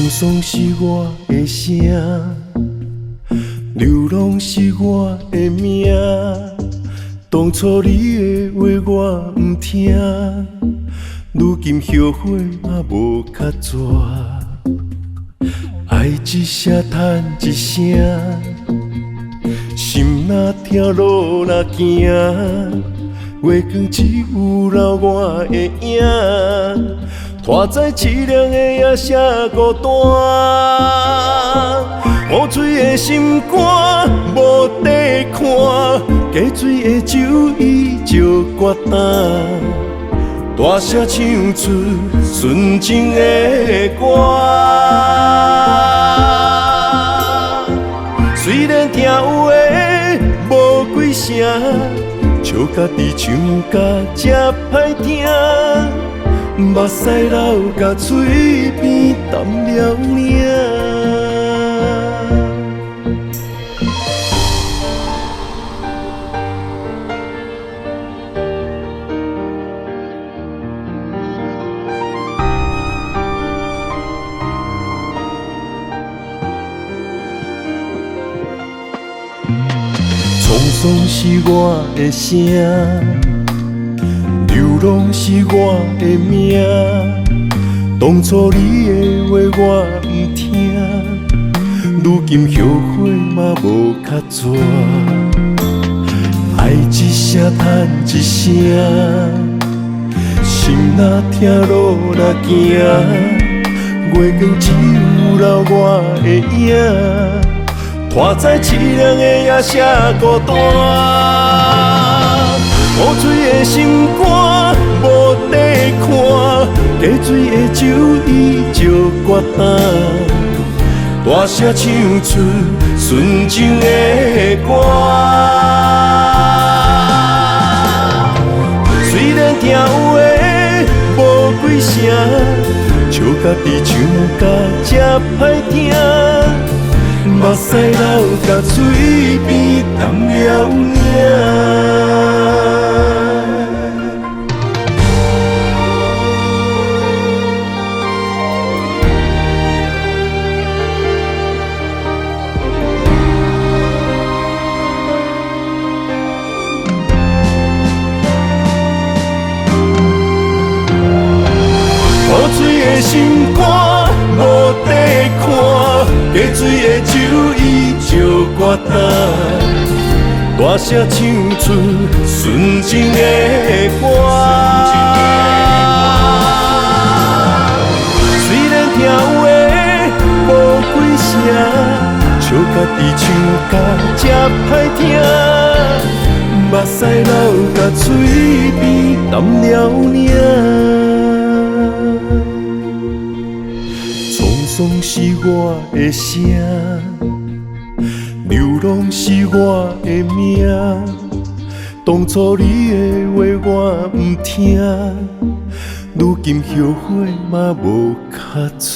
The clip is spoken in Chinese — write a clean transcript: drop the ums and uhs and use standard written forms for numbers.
送是我的声，流浪是我的命。当初你的话我毋听，如今后悔嘛无较绝。爱一声叹一声，心若痛路若行，月光只有留我的影。拖在凄凉的夜写孤单，乌水的心肝无地看，加水的酒依旧决淡，大声唱出纯情的歌。虽然听有的无几声，笑家己唱甲这歹听。目屎流甲嘴边淡了尔。沧桑是我的声，流浪是我的命。当初你的话我毋听，如今后悔嘛无较绝。爱一声叹一声，心若痛路若行，月光只有留我的影。拖在凄凉的夜写孤单，乌水的心肝无地看，加水的酒依旧决淡，大声唱出纯情的歌。虽然听有的无几声，笑家己唱甲这歹听。目屎流甲嘴边淡了尔。乌水的心肝无地看，加水的酒依旧决淡，大声唱出纯情的歌。虽然听有的无几声，笑家己唱甲这歹听，目屎流甲嘴边淡了尔。沧桑是我的声，流浪是我的命。当初你的话我毋听，如今后悔嘛无较错。